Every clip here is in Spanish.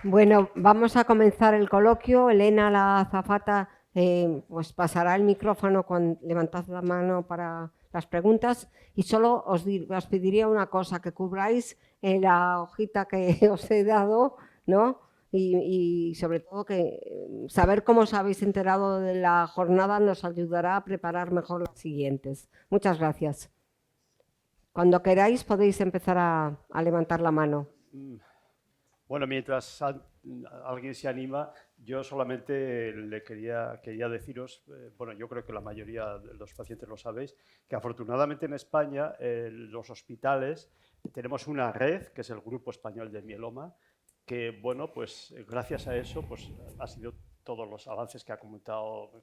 Bueno, vamos a comenzar el coloquio. Elena, la azafata, pues pasará el micrófono cuando levantad la mano para las preguntas y solo os pediría una cosa, que cubráis la hojita que os he dado, ¿no? Y sobre todo que saber cómo os habéis enterado de la jornada nos ayudará a preparar mejor las siguientes. Muchas gracias. Cuando queráis podéis empezar a levantar la mano. Bueno, mientras alguien se anima, yo solamente le quería deciros, bueno, yo creo que la mayoría de los pacientes lo sabéis, que afortunadamente en España los hospitales tenemos una red, que es el Grupo Español de Mieloma, que, bueno, pues gracias a eso, pues ha sido todos los avances que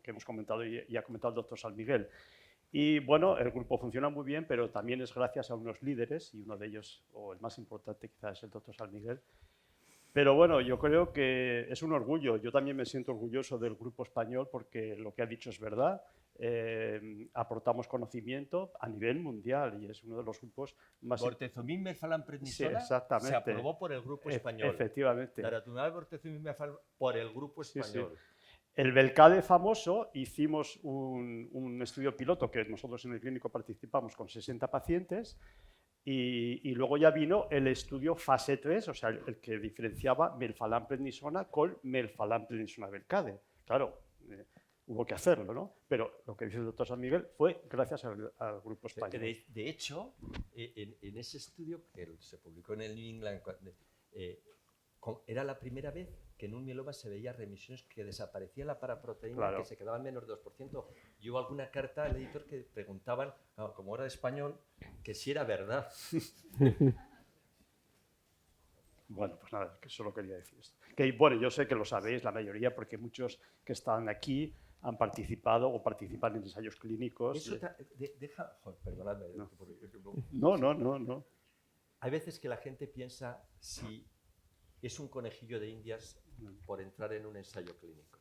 hemos comentado y ha comentado el doctor San Miguel. Y bueno, el grupo funciona muy bien, pero también es gracias a unos líderes, y uno de ellos, o el más importante quizás, es el doctor San Miguel. Pero bueno, yo creo que es un orgullo. Yo también me siento orgulloso del grupo español porque lo que ha dicho es verdad. Aportamos conocimiento a nivel mundial y es uno de los grupos más... Bortezomib Sí, mefalán se exactamente. aprobó por el grupo español. Efectivamente. Daratumumab bortezomib mefalán por el grupo Sí, sí. español. El Belcade famoso, hicimos un estudio piloto que nosotros en el clínico participamos con 60 pacientes y luego ya vino el estudio fase 3, o sea, el que diferenciaba melfalán-prednisona con melfalán-prednisona-Belcade. Claro, hubo que hacerlo, ¿no? Pero lo que dice el doctor San Miguel fue gracias al grupo español. De hecho, en ese estudio que se publicó en el New England, era la primera vez que en un mieloma se veía remisiones que desaparecía la paraproteína, claro, que se quedaba en menos de 2%. Y hubo alguna carta al editor que preguntaban, como era de español, que si era verdad. Bueno, pues nada, que solo quería decir esto. Que, bueno, yo sé que lo sabéis la mayoría porque muchos que están aquí han participado o participan en ensayos clínicos. Eso deja... Joder, perdonadme. No. Hay veces que la gente piensa si es un conejillo de indias por entrar en un ensayo clínico.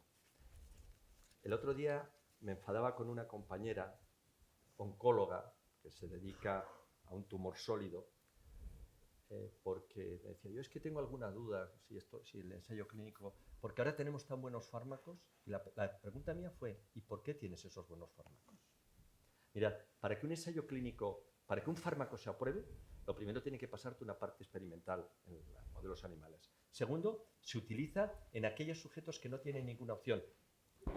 El otro día me enfadaba con una compañera oncóloga que se dedica a un tumor sólido porque me decía, yo es que tengo alguna duda si el ensayo clínico, porque ahora tenemos tan buenos fármacos, y la pregunta mía fue, ¿y por qué tienes esos buenos fármacos? Mirad, para que un ensayo clínico, para que un fármaco se apruebe, lo primero tiene que pasarte una parte experimental en modelos animales. Segundo, se utiliza en aquellos sujetos que no tienen ninguna opción.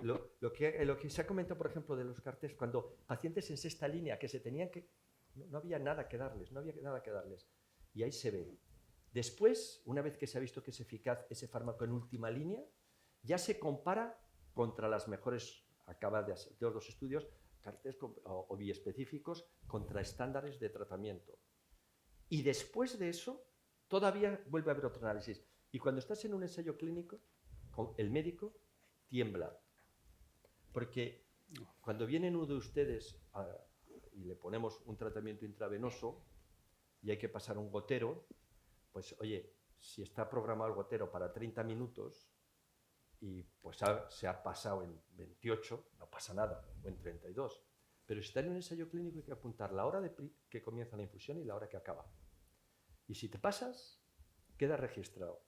Lo que se ha comentado, por ejemplo, de los CAR-T, cuando pacientes en sexta línea que se tenían que... No había nada que darles, Y ahí se ve. Después, una vez que se ha visto que es eficaz ese fármaco en última línea, ya se compara contra las mejores, acaba de hacer los dos estudios, CAR-T o biespecíficos contra estándares de tratamiento. Y después de eso, todavía vuelve a haber otro análisis. Y cuando estás en un ensayo clínico, el médico tiembla. Porque cuando viene uno de ustedes y le ponemos un tratamiento intravenoso y hay que pasar un gotero, pues oye, si está programado el gotero para 30 minutos y pues se ha pasado en 28, no pasa nada, o en 32. Pero si está en un ensayo clínico hay que apuntar la hora que comienza la infusión y la hora que acaba. Y si te pasas, queda registrado.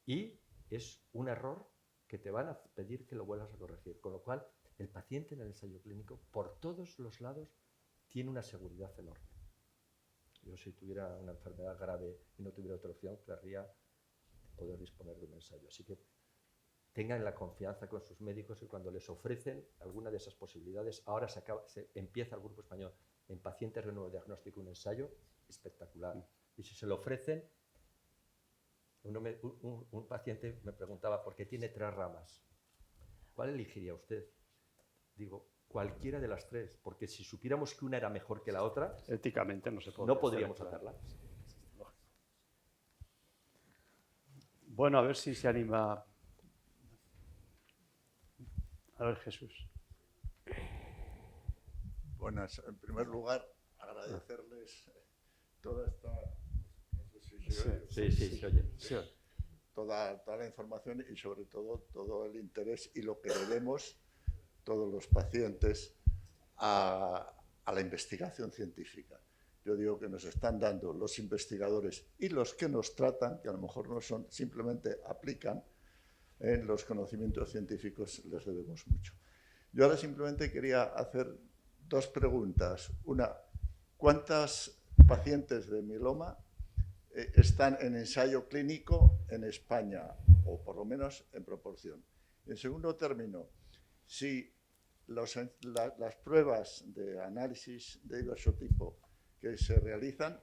Y es un error que te van a pedir que lo vuelvas a corregir. Con lo cual, el paciente en el ensayo clínico, por todos los lados, tiene una seguridad enorme. Yo, si tuviera una enfermedad grave y no tuviera otra opción, querría poder disponer de un ensayo. Así que tengan la confianza con sus médicos y cuando les ofrecen alguna de esas posibilidades, ahora se empieza el grupo español en pacientes de nuevo diagnóstico un ensayo espectacular. Y si se lo ofrecen, un paciente me preguntaba, ¿por qué tiene 3 ramas? ¿Cuál elegiría usted? Digo, cualquiera de las 3, porque si supiéramos que una era mejor que la otra, éticamente no se puede. No podríamos hacerla. Bueno, a ver si se anima. A ver, Jesús. Buenas. En primer lugar, agradecerles toda esta... No sé si se oye. Sí. Toda la información y sobre todo el interés y lo que debemos todos los pacientes a la investigación científica. yo digo que nos están dando los investigadores y los que nos tratan, que a lo mejor no son, simplemente aplican en los conocimientos científicos, les debemos mucho. Yo ahora simplemente quería hacer dos preguntas. Una, ¿cuántos pacientes de mieloma están en ensayo clínico en España, o por lo menos en proporción? Y en segundo término, si las pruebas de análisis de diverso tipo que se realizan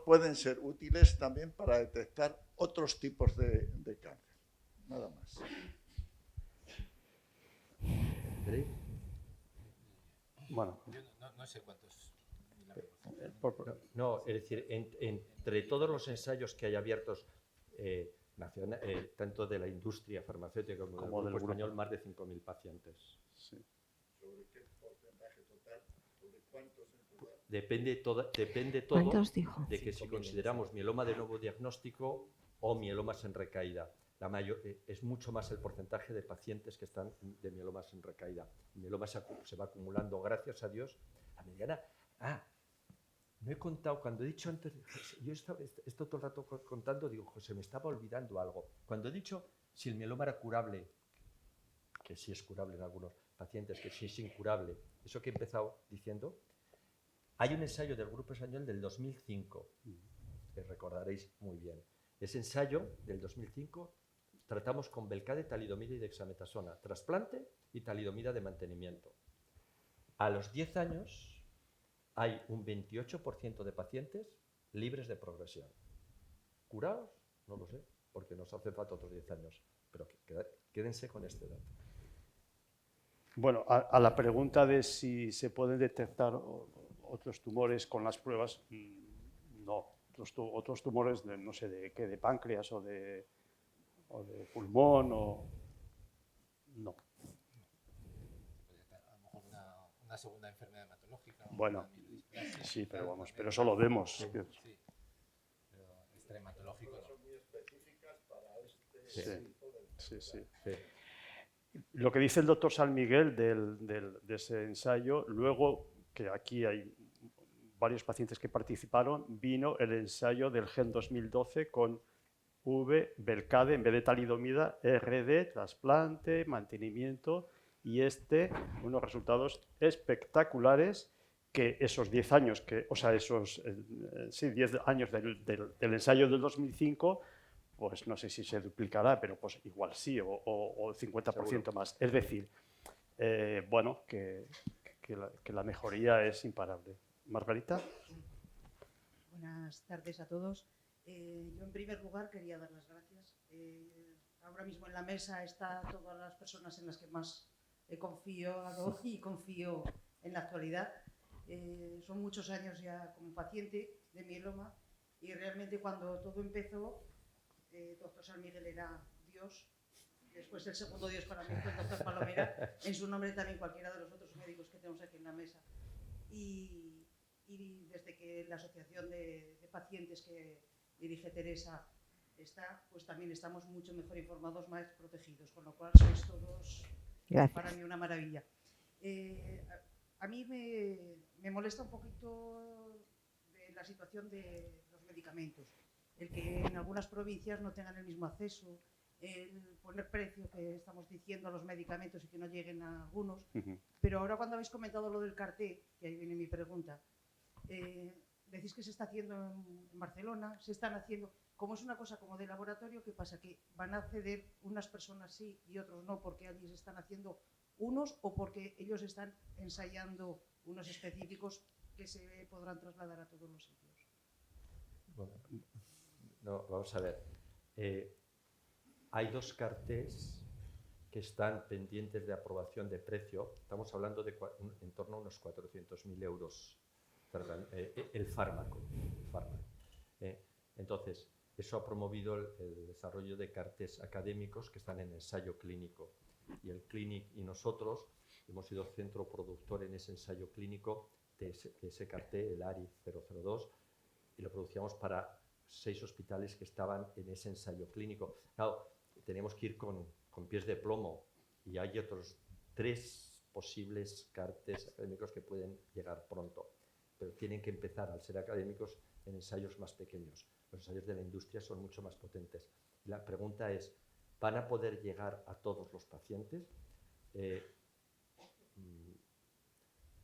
pueden ser útiles también para detectar otros tipos de cáncer. Nada más. Bueno, Yo no sé cuántos. No, es decir, entre todos los ensayos que hay abiertos, tanto de la industria farmacéutica como del grupo español, más de 5.000 pacientes. sí. ¿Sobre qué porcentaje total? ¿Sobre cuántos en total? Depende todo ¿Cuántos dijo? de que si consideramos mieloma de nuevo diagnóstico o mielomas en recaída. Es mucho más el porcentaje de pacientes que están de mielomas en recaída. El mieloma se va acumulando, gracias a Dios, a mediana. No he contado, cuando he dicho antes, yo esto todo el rato contando, digo, José, me estaba olvidando algo. Cuando he dicho si el mieloma era curable, que sí es curable en algunos pacientes, que sí es incurable, eso que he empezado diciendo, hay un ensayo del Grupo Español del 2005, que recordaréis muy bien. Ese ensayo del 2005 tratamos con Belcade, talidomida y dexametasona, trasplante y talidomida de mantenimiento. A los 10 años hay un 28% de pacientes libres de progresión. ¿Curados? No lo sé, porque nos hace falta otros 10 años, pero quédense con este dato. Bueno, a la pregunta de si se pueden detectar otros tumores con las pruebas, no. Otros tumores, no sé, de páncreas o de pulmón, no. A lo mejor una segunda enfermedad hematológica. Bueno, sí, pero vamos, pero eso lo vemos. Sí, pero hematológico no. Son muy específicas para este Sí. tipo de... Sí. Lo que dice el doctor San Miguel de ese ensayo, luego que aquí hay varios pacientes que participaron, vino el ensayo del GEN 2012 con Belcade en vez de talidomida, RD, trasplante, mantenimiento, y unos resultados espectaculares que esos 10 años, esos 10 años del ensayo del 2005, pues no sé si se duplicará, pero pues igual sí, o 50% Seguro. más. Es decir, bueno, que la mejoría es imparable. Margarita. Buenas tardes a todos. Yo en primer lugar quería dar las gracias. Ahora mismo en la mesa están todas las personas en las que más he confiado y confío en la actualidad. Son muchos años ya como paciente de mieloma y realmente cuando todo empezó, doctor San Miguel era Dios. Después el segundo Dios para mí fue el doctor Palomera. En su nombre también cualquiera de los otros médicos que tenemos aquí en la mesa. Y desde que la asociación de pacientes que dirige Teresa está, pues también estamos mucho mejor informados, más protegidos, con lo cual sois todos para mí una maravilla. A mí me molesta un poquito de la situación de los medicamentos, el que en algunas provincias no tengan el mismo acceso, el poner precio que estamos diciendo a los medicamentos y que no lleguen a algunos. Pero ahora cuando habéis comentado lo del cartel, que ahí viene mi pregunta, decís que se está haciendo en Barcelona, se están haciendo, como es una cosa como de laboratorio, ¿qué pasa? ¿Que van a acceder unas personas sí y otros no porque allí se están haciendo unos o porque ellos están ensayando unos específicos que se podrán trasladar a todos los sitios? Bueno, no, vamos a ver. Hay dos cartels que están pendientes de aprobación de precio. Estamos hablando de en torno a unos 400.000 euros el fármaco. Entonces, eso ha promovido el desarrollo de cartels académicos que están en ensayo clínico. Y el Clinic y nosotros hemos sido centro productor en ese ensayo clínico de ese cartel, el ARI 002, y lo producíamos para 6 hospitales que estaban en ese ensayo clínico. Claro, tenemos que ir con pies de plomo y hay otros 3 posibles cartels académicos que pueden llegar pronto. pero tienen que empezar, al ser académicos, en ensayos más pequeños. Los ensayos de la industria son mucho más potentes. La pregunta es, ¿van a poder llegar a todos los pacientes?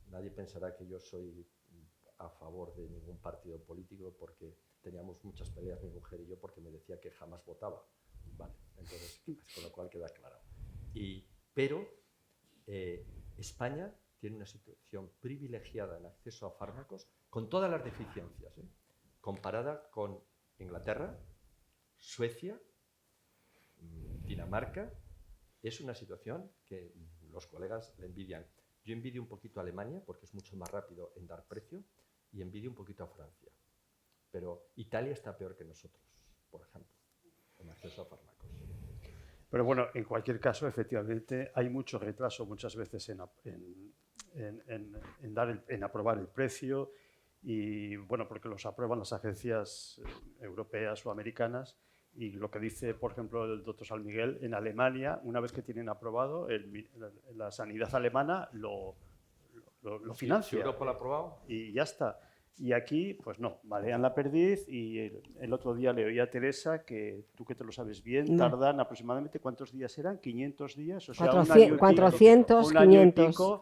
Nadie pensará que yo soy a favor de ningún partido político, porque teníamos muchas peleas mi mujer y yo, porque me decía que jamás votaba. Vale, entonces, con lo cual queda claro. Pero España tiene una situación privilegiada en acceso a fármacos, con todas las deficiencias, comparada con Inglaterra, Suecia, Dinamarca. Es una situación que los colegas le envidian. Yo envidio un poquito a Alemania, porque es mucho más rápido en dar precio, y envidio un poquito a Francia. Pero Italia está peor que nosotros, por ejemplo, en acceso a fármacos. Pero bueno, en cualquier caso, efectivamente, hay mucho retraso muchas veces en aprobar el precio, y bueno, porque los aprueban las agencias europeas o americanas, y lo que dice, por ejemplo, el doctor San Miguel, en Alemania, una vez que tienen aprobado, la sanidad alemana lo financia. ¿Europa lo ha aprobado? Y ya está. Y aquí, pues no, balean la perdiz, y el otro día le oí a Teresa que, tú que te lo sabes bien, tardan aproximadamente, ¿cuántos días eran? 500 días, o sea, 400, un año y 500. pico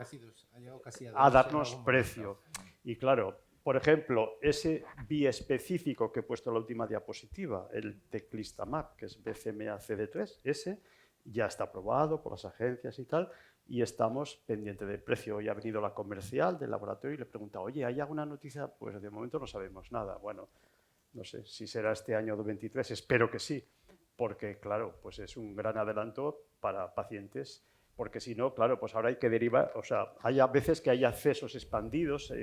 Ha llegado casi a dos darnos en algún precio. momento. Y claro, por ejemplo, ese biespecífico que he puesto en la última diapositiva, el teclistamab, que es BCMA-CD3, ese ya está aprobado por las agencias y tal, y estamos pendientes del precio. Hoy ha venido la comercial del laboratorio y le he preguntado, oye, ¿hay alguna noticia? Pues de momento no sabemos nada. Bueno, no sé si será este año 2023, espero que sí, porque claro, pues es un gran adelanto para pacientes, porque si no, claro, pues ahora hay que derivar, o sea, hay a veces que hay accesos expandidos,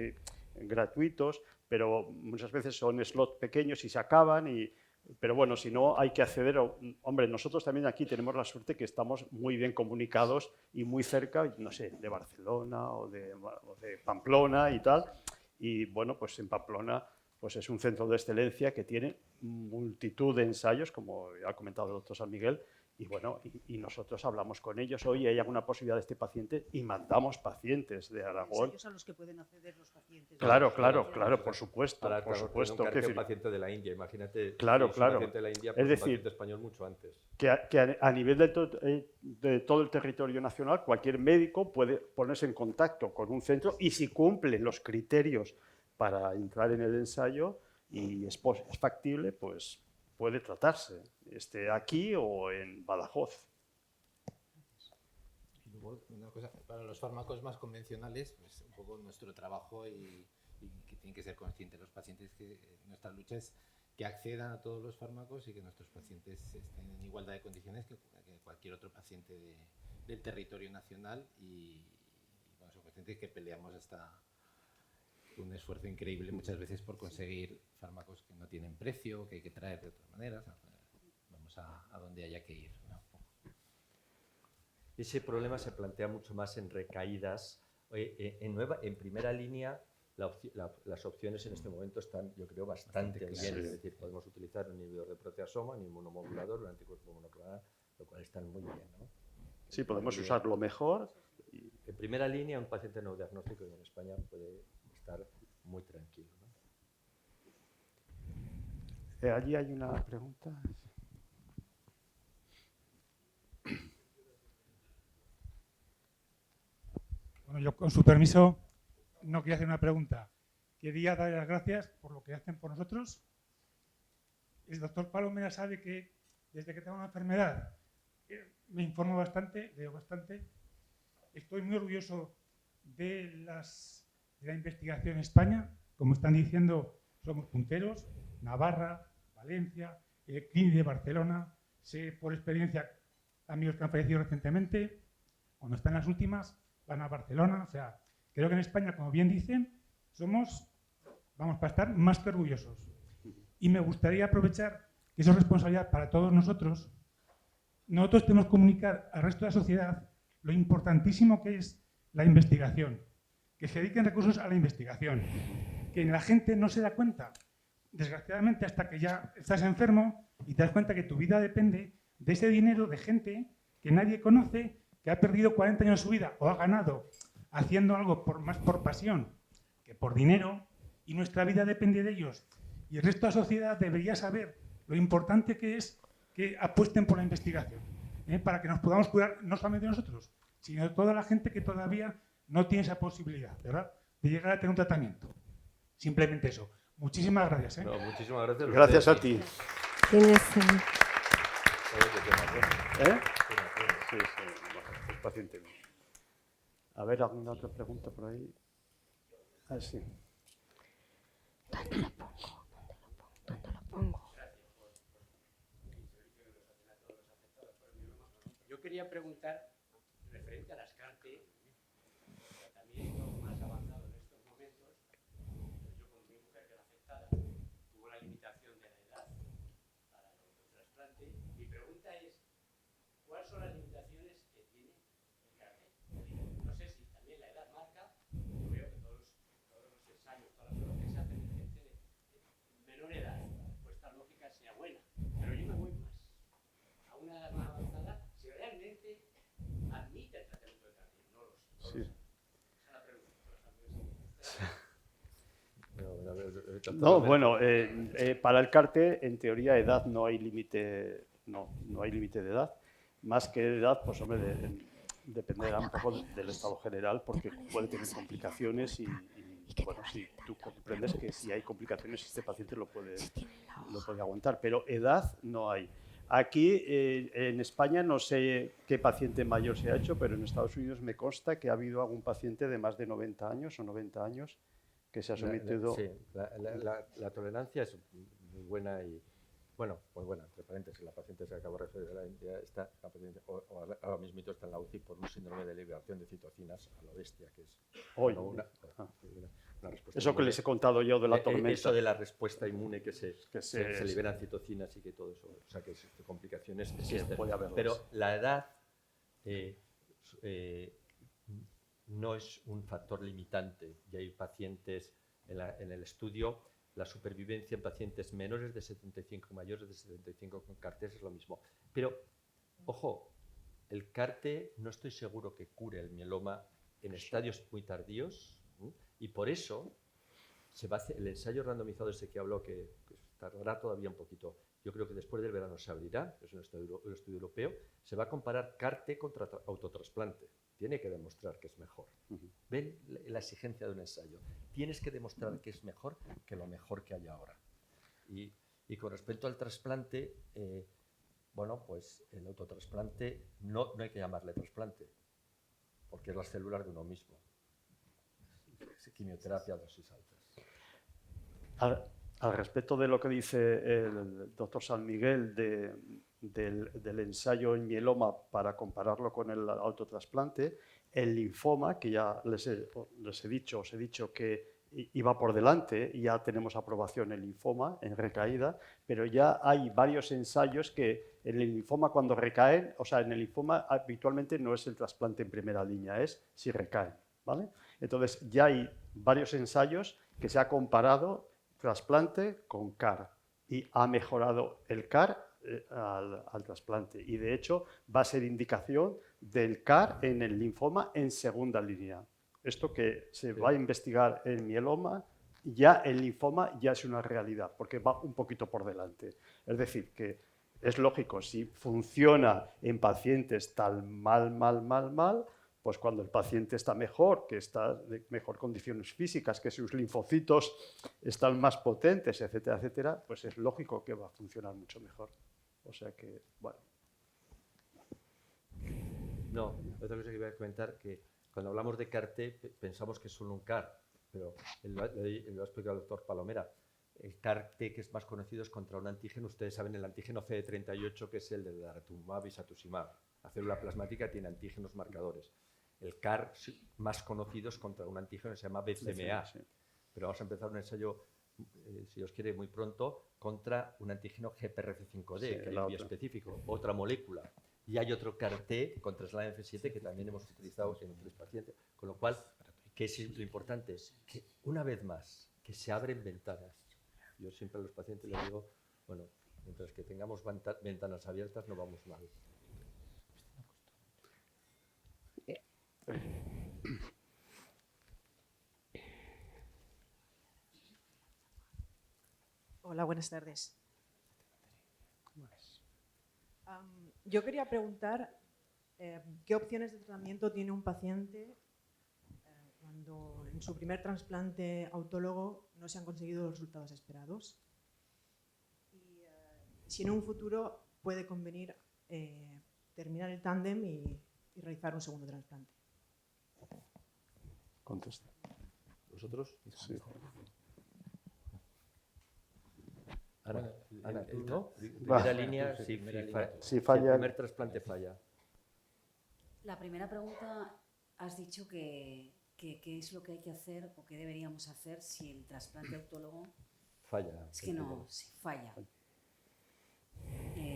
gratuitos, pero muchas veces son slots pequeños y se acaban, pero bueno, si no hay que acceder. Hombre, nosotros también aquí tenemos la suerte que estamos muy bien comunicados y muy cerca, no sé, de Barcelona o de Pamplona y tal, y bueno, pues en Pamplona pues es un centro de excelencia que tiene multitud de ensayos, como ha comentado el doctor San Miguel, y bueno, y nosotros hablamos con ellos, oye, ¿hay alguna posibilidad de este paciente? Y mandamos pacientes de Aragón. Ensayos a los que pueden acceder los pacientes. Claro, por supuesto. Ahora, Por claro, supuesto. un paciente de la India, imagínate. Claro, si es claro. un paciente de la India, Es pues decir, un paciente español mucho antes. Que a nivel de todo el territorio nacional, cualquier médico puede ponerse en contacto con un centro, y si cumplen los criterios para entrar en el ensayo y es factible, pues puede tratarse, esté aquí o en Badajoz. Y luego, una cosa, para los fármacos más convencionales, pues un poco nuestro trabajo y que tienen que ser conscientes los pacientes, que nuestra lucha es que accedan a todos los fármacos y que nuestros pacientes estén en igualdad de condiciones que cualquier otro paciente del territorio nacional, y bueno, son conscientes que peleamos hasta un esfuerzo increíble muchas veces por conseguir fármacos que no tienen precio, que hay que traer de otras maneras. Vamos a donde haya que ir, ¿no? Ese problema se plantea mucho más en recaídas. En primera línea, las opciones en este momento están, yo creo, bastante bien. Es decir, podemos utilizar un inhibidor de proteasoma, un inmunomodulador, un anticuerpo monoclonal, lo cual están muy bien, ¿no? Sí, podemos usarlo mejor. En primera línea, un paciente no diagnóstico en España puede estar muy tranquilo, ¿no? Allí hay una pregunta. Bueno, yo, con su permiso, no quería hacer una pregunta. Quería dar las gracias por lo que hacen por nosotros. El doctor Palomera sabe que desde que tengo una enfermedad me informo bastante, leo bastante. Estoy muy orgulloso de la investigación en España. Como están diciendo, somos punteros. Navarra, Valencia, el CLINIC de Barcelona. Sé por experiencia amigos que han fallecido recientemente. Cuando están las últimas, van a Barcelona. O sea, creo que en España, como bien dicen, vamos para estar más que orgullosos. Y me gustaría aprovechar que eso es responsabilidad para todos nosotros. Nosotros tenemos que comunicar al resto de la sociedad lo importantísimo que es la investigación, que se dediquen recursos a la investigación, que la gente no se da cuenta, desgraciadamente, hasta que ya estás enfermo y te das cuenta que tu vida depende de ese dinero de gente que nadie conoce, que ha perdido 40 años de su vida o ha ganado haciendo algo más por pasión que por dinero, y nuestra vida depende de ellos. Y el resto de la sociedad debería saber lo importante que es que apuesten por la investigación, para que nos podamos curar no solamente nosotros, sino toda la gente que todavía no tiene esa posibilidad, ¿verdad?, de llegar a tener un tratamiento. Simplemente eso. Muchísimas gracias. No, muchísimas gracias. Gracias a ti. Tienes, ¿Eh? Sí, bueno, el paciente. A ver, ¿alguna otra pregunta por ahí? Ah, sí. ¿Dónde lo pongo? ¿Dónde lo pongo? Yo quería preguntar, referente a las CAR-T, tratamiento más avanzado en estos momentos. Yo con mi mujer, que era afectada, tuvo la limitación de la edad para el autotrasplante. Mi pregunta es, ¿cuáles son las limitaciones que tiene el CAR-T? No sé si también la edad marca. Yo veo que todos los ensayos, todas las pruebas que se hacen en gente de menor edad, la respuesta lógica sea buena. Pero yo me voy más a una edad más avanzada, si realmente admite el tratamiento de CAR-T. No lo sé. Sí. Esa es la pregunta. No, bueno, para el CAR-T, en teoría, edad no hay límite, no hay límite de edad. Más que edad, pues hombre, dependerá un poco del estado general, porque puede tener complicaciones y bueno, si tú comprendes que si hay complicaciones, este paciente lo puede aguantar, pero edad no hay. Aquí, en España, no sé qué paciente mayor se ha hecho, pero en Estados Unidos me consta que ha habido algún paciente de más de 90 años o 90 años que se ha sometido... Sí, la tolerancia es muy buena y, bueno, muy buena, entre paréntesis, la paciente se acaba de referir a la India, está, la paciente, ahora mismo está en la UCI por un síndrome de liberación de citocinas a lo bestia, que es Hoy. una respuesta Eso que inmune. les he contado yo de la tormenta. Eso de la respuesta inmune que se se liberan citocinas y que todo eso, o sea, que complicaciones Sí, existen. puede haberlas. Pero la edad no es un factor limitante y hay pacientes en el estudio, la supervivencia en pacientes menores de 75, mayores de 75 con CAR-T es lo mismo. Pero, ojo, el CAR-T no estoy seguro que cure el mieloma en estadios muy tardíos, ¿sí? Y por eso se va a hacer el ensayo randomizado ese que habló, que tardará todavía un poquito. Yo creo que después del verano se abrirá, es un estudio europeo, se va a comparar CAR-T contra autotrasplante. Tiene que demostrar que es mejor. ¿Ven la exigencia de un ensayo? Tienes que demostrar que es mejor que lo mejor que hay ahora. Y con respecto al trasplante, bueno, pues el autotrasplante no hay que llamarle trasplante, porque es las células de uno mismo. Es quimioterapia a dosis altas. Al respecto de lo que dice el doctor San Miguel del ensayo en mieloma para compararlo con el autotrasplante, el linfoma, que ya os he dicho que iba por delante, ya tenemos aprobación en linfoma, en recaída, pero ya hay varios ensayos que en el linfoma cuando recaen, o sea, en el linfoma habitualmente no es el trasplante en primera línea, es si recaen, ¿vale? Entonces ya hay varios ensayos que se ha comparado trasplante con CAR y ha mejorado el CAR al trasplante y de hecho va a ser indicación del CAR en el linfoma en segunda línea. Esto que se va a investigar en mieloma, ya el linfoma ya es una realidad porque va un poquito por delante. Es decir, que es lógico, si funciona en pacientes tan mal, pues cuando el paciente está mejor, que está de mejor condiciones físicas, que sus linfocitos están más potentes, etcétera, etcétera, pues es lógico que va a funcionar mucho mejor. O sea que, bueno. No, otra cosa que voy a comentar, que cuando hablamos de CAR-T pensamos que es solo un CAR, pero lo ha explicado el doctor Palomera. El CAR-T que es más conocido es contra un antígeno. Ustedes saben el antígeno CD38, que es el de daratumumab y satusumab. La célula plasmática tiene antígenos marcadores. El CAR más conocido es contra un antígeno que se llama BCMA. Sí. Pero vamos a empezar un ensayo, si os quiere, muy pronto, contra un antígeno GPRC5D, Sí, que es biespecífico, otra molécula. Y hay otro CAR-T contra SLAMF7 que también hemos utilizado en otros pacientes. Con lo cual, ¿qué es lo importante? Que una vez más, que se abren ventanas. Yo siempre a los pacientes les digo, bueno, mientras que tengamos ventanas abiertas no vamos mal. Hola, buenas tardes. Yo quería preguntar qué opciones de tratamiento tiene un paciente cuando en su primer trasplante autólogo no se han conseguido los resultados esperados. Y si en un futuro puede convenir terminar el tándem y realizar un segundo trasplante. Contesta. ¿Vosotros? Sí. Ana, Ana, el- ¿no? el- Primera el- línea, el- si, primera si línea. fa- Si si falla- el primer trasplante falla. La primera pregunta, has dicho que qué es lo que hay que hacer o qué deberíamos hacer si el trasplante autólogo Falla. es que no, si falla.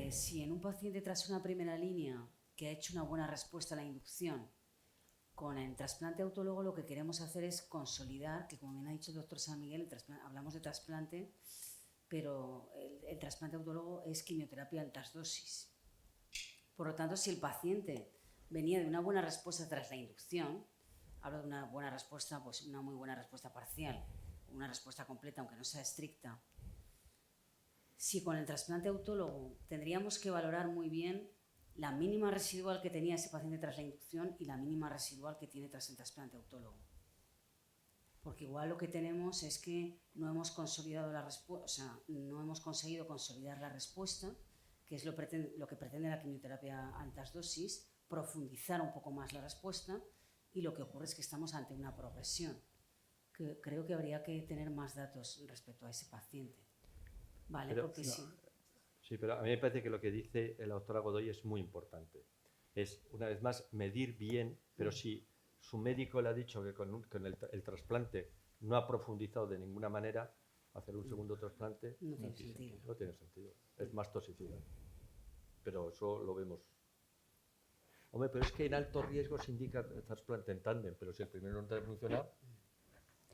Si en un paciente tras una primera línea que ha hecho una buena respuesta a la inducción, con el trasplante autólogo lo que queremos hacer es consolidar, que como bien ha dicho el doctor San Miguel, hablamos de trasplante, pero el trasplante autólogo es quimioterapia a altas dosis. Por lo tanto, si el paciente venía de una buena respuesta tras la inducción, hablo de una buena respuesta, pues una muy buena respuesta parcial, una respuesta completa, aunque no sea estricta. Si con el trasplante autólogo tendríamos que valorar muy bien la mínima residual que tenía ese paciente tras la inducción y la mínima residual que tiene tras el trasplante autólogo. Porque igual lo que tenemos es que no hemos consolidado la respuesta, o sea, no hemos conseguido consolidar la respuesta, que es lo que pretende la quimioterapia a altas dosis, profundizar un poco más la respuesta, y lo que ocurre es que estamos ante una progresión. Que creo que habría que tener más datos respecto a ese paciente. Vale, Pero, porque no. sí. Sí, pero a mí me parece que lo que dice la doctora Godoy es muy importante. Es, una vez más, medir bien, pero si su médico le ha dicho que con el trasplante no ha profundizado de ninguna manera, hacer un segundo trasplante No tiene sentido. no tiene sentido. Es más toxicidad. Pero eso lo vemos. Hombre, pero es que en alto riesgo se indica el trasplante en tándem, pero si el primero no te ha funcionado,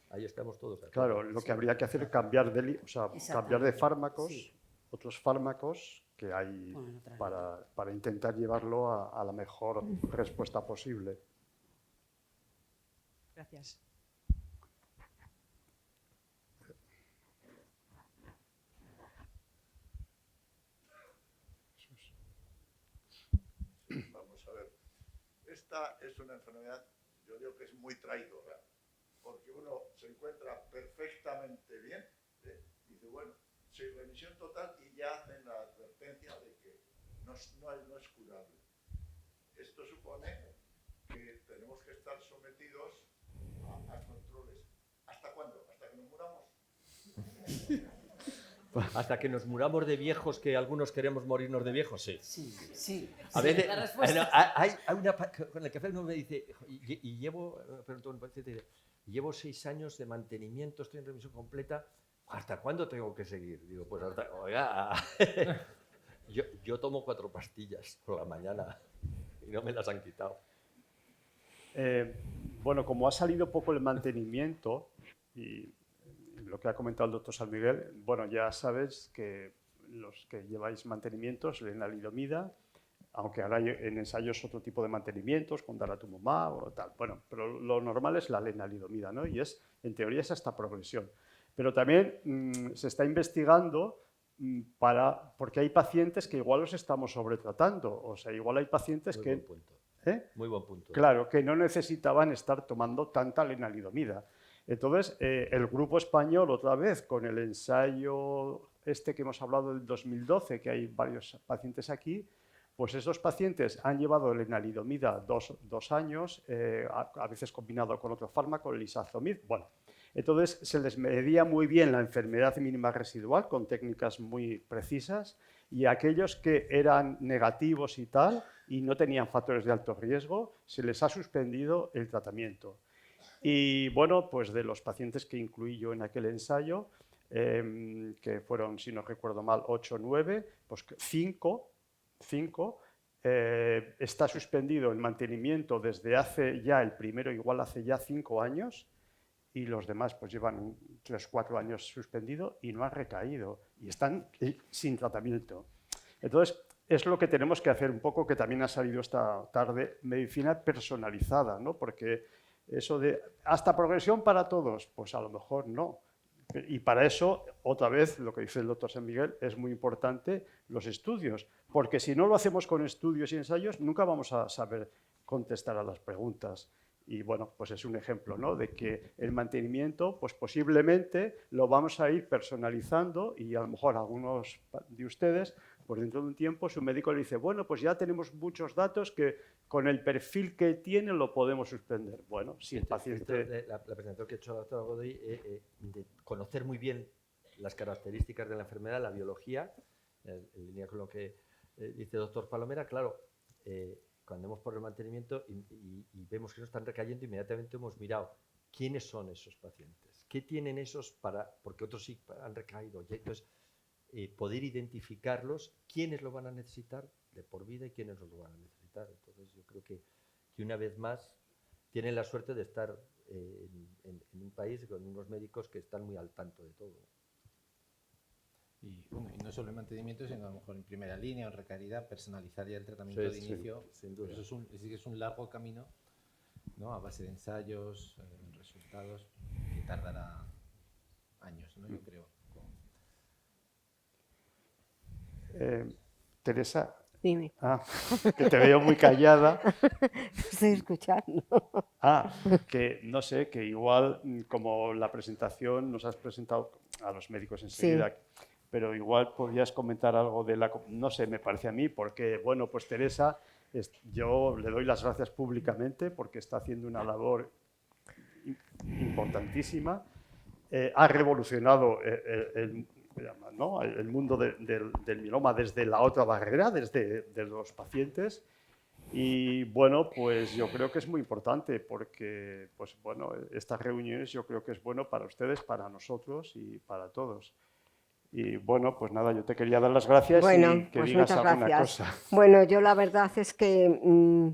ahí estamos todos de acuerdo. Claro, lo que habría que hacer es cambiar de, cambiar de fármacos, Sí. otros fármacos que hay Bueno, otra para intentar llevarlo a la mejor respuesta posible. Gracias. Vamos a ver. Esta es una enfermedad, yo digo que es muy traidora, porque uno se encuentra perfectamente bien, dice, bueno, sin remisión total, y ya hacen la advertencia de que no es curable. Esto supone que tenemos que estar sometidos a controles. ¿Hasta cuándo? ¿Hasta que nos muramos? Hasta que nos muramos de viejos, que algunos queremos morirnos de viejos, sí. Sí, sí. A sí, veces, la respuesta. hay una con el café uno me dice, y llevo, pregunto a un paciente, llevo 6 años de mantenimiento, estoy en remisión completa, ¿hasta cuándo tengo que seguir? Digo, pues hasta, oiga, yo tomo 4 pastillas por la mañana y no me las han quitado. Bueno, como ha salido poco el mantenimiento y lo que ha comentado el doctor San Miguel, bueno, ya sabes que los que lleváis mantenimientos, lenalidomida, aunque ahora hay en ensayos otro tipo de mantenimientos, con daratumumab o tal, bueno, pero lo normal es la lenalidomida, ¿no? Y es, en teoría, es hasta progresión. Pero también se está investigando porque hay pacientes que igual los estamos sobretratando, o sea, igual hay pacientes Muy que... buen punto. ¿Eh? Muy buen punto. Claro, que no necesitaban estar tomando tanta lenalidomida. Entonces, el grupo español, otra vez, con el ensayo este que hemos hablado del 2012, que hay varios pacientes aquí, pues esos pacientes han llevado lenalidomida dos años, a veces combinado con otro fármaco, el isazomib. Bueno, entonces se les medía muy bien la enfermedad mínima residual con técnicas muy precisas, y aquellos que eran negativos y tal, y no tenían factores de alto riesgo, se les ha suspendido el tratamiento. Y bueno, pues de los pacientes que incluí yo en aquel ensayo, que fueron, si no recuerdo mal, 8 o 9, pues 5 está suspendido el mantenimiento desde hace ya, el primero igual hace ya 5 años, y los demás pues llevan 3 o 4 años suspendido y no han recaído, y están sin tratamiento. Entonces, es lo que tenemos que hacer un poco, que también ha salido esta tarde, medicina personalizada, ¿no? Porque eso de hasta progresión para todos, pues a lo mejor no. Y para eso, otra vez, lo que dice el doctor San Miguel, es muy importante los estudios, porque si no lo hacemos con estudios y ensayos, nunca vamos a saber contestar a las preguntas. Y bueno, pues es un ejemplo, ¿no?, de que el mantenimiento, pues posiblemente lo vamos a ir personalizando y a lo mejor algunos de ustedes, pues dentro de un tiempo su médico le dice, bueno, pues ya tenemos muchos datos que con el perfil que tiene lo podemos suspender. Bueno, si el paciente... La presentación que ha hecho el doctor Godoy, de conocer muy bien las características de la enfermedad, la biología, en línea con lo que dice el doctor Palomera, claro, cuando hemos por el mantenimiento y vemos que no están recayendo, inmediatamente hemos mirado quiénes son esos pacientes, qué tienen esos porque otros sí han recaído. Entonces, poder identificarlos, quiénes lo van a necesitar de por vida y quiénes no lo van a necesitar. Entonces, yo creo que una vez más tienen la suerte de estar en un país con unos médicos que están muy al tanto de todo. Y, bueno, y no solo en mantenimiento, sino a lo mejor en primera línea o en recaída, personalizar ya el tratamiento de inicio. Sin duda. Eso es un largo camino, ¿no?, a base de ensayos, resultados, que tardará años, ¿no?, yo creo. Teresa. Dime. Que te veo muy callada. Estoy escuchando. Que no sé, que igual como la presentación nos has presentado a los médicos enseguida, sí, pero igual podrías comentar algo de la... No sé, me parece a mí, porque, bueno, pues Teresa, yo le doy las gracias públicamente porque está haciendo una labor importantísima. Ha revolucionado el mundo del mieloma desde la otra barrera, desde los pacientes. Y bueno, pues yo creo que es muy importante porque, pues bueno, estas reuniones yo creo que es bueno para ustedes, para nosotros y para todos. Y bueno, pues nada, yo te quería dar las gracias y que pues digas muchas alguna gracias. cosa. Bueno, yo la verdad es que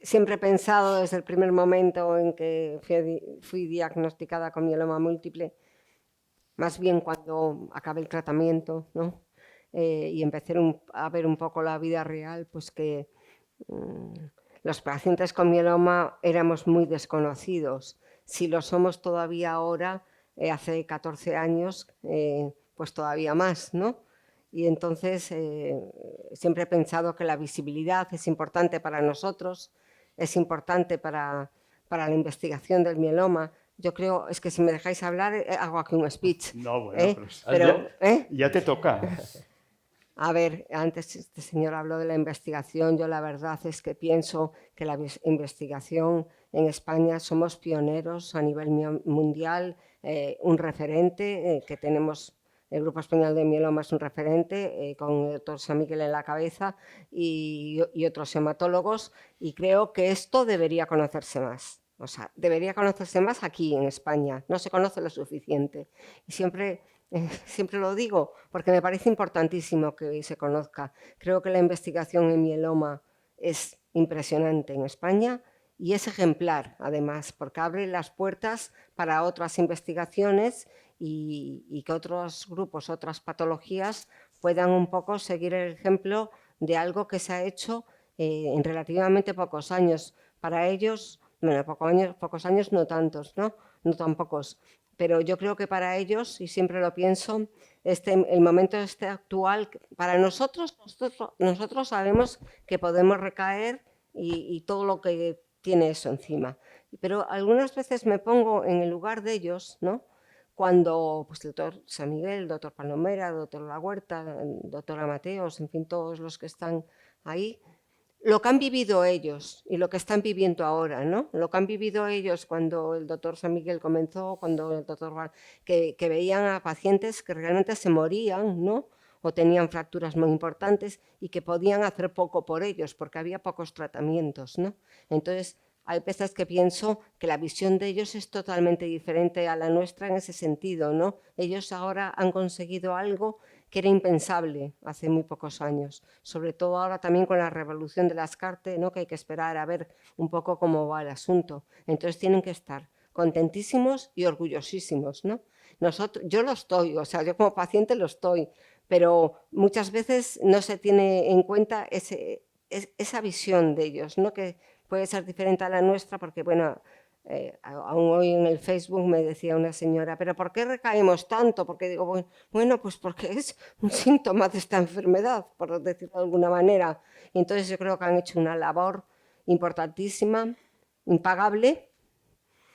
siempre he pensado desde el primer momento en que fui diagnosticada con mieloma múltiple, más bien cuando acabé el tratamiento, ¿no? Y empecé a ver un poco la vida real, pues que los pacientes con mieloma éramos muy desconocidos. Si lo somos todavía ahora, hace 14 años, pues todavía más, ¿no? Y entonces siempre he pensado que la visibilidad es importante para nosotros, es importante para la investigación del mieloma. Yo creo, es que si me dejáis hablar, hago aquí un speech. No, bueno, pero ya te toca. A ver, antes este señor habló de la investigación. Yo la verdad es que pienso que la investigación en España somos pioneros a nivel mundial, un referente que tenemos. El Grupo Español de Mieloma es un referente, con el doctor San Miguel en la cabeza y otros hematólogos, y creo que esto debería conocerse más. O sea, debería conocerse más aquí en España. No se conoce lo suficiente. Y siempre lo digo porque me parece importantísimo que se conozca. Creo que la investigación en mieloma es impresionante en España y es ejemplar, además, porque abre las puertas para otras investigaciones y que otros grupos, otras patologías puedan un poco seguir el ejemplo de algo que se ha hecho en relativamente pocos años. Para ellos, bueno, pocos años no tantos, ¿no? No tan pocos. Pero yo creo que para ellos, y siempre lo pienso, el momento actual, para nosotros sabemos que podemos recaer y todo lo que tiene eso encima. Pero algunas veces me pongo en el lugar de ellos, ¿no? Cuando pues, el doctor San Miguel, el doctor Palomera, el doctor La Huerta, el doctor Mateos, en fin, todos los que están ahí, lo que han vivido ellos y lo que están viviendo ahora, ¿no? Lo que han vivido ellos cuando el doctor San Miguel comenzó, cuando el doctor que veían a pacientes que realmente se morían, ¿no? O tenían fracturas muy importantes y que podían hacer poco por ellos porque había pocos tratamientos, ¿no? Entonces, hay veces que pienso que la visión de ellos es totalmente diferente a la nuestra en ese sentido, ¿no? Ellos ahora han conseguido algo que era impensable hace muy pocos años, sobre todo ahora también con la revolución de las CAR-T, ¿no? Que hay que esperar a ver un poco cómo va el asunto. Entonces tienen que estar contentísimos y orgullosísimos, ¿no? Yo lo estoy, o sea, yo como paciente lo estoy, pero muchas veces no se tiene en cuenta esa visión de ellos, ¿no? Que puede ser diferente a la nuestra porque, bueno, Aún hoy en el Facebook me decía una señora, ¿pero por qué recaemos tanto? Porque digo, bueno, pues porque es un síntoma de esta enfermedad, por decirlo de alguna manera. Y entonces yo creo que han hecho una labor importantísima, impagable.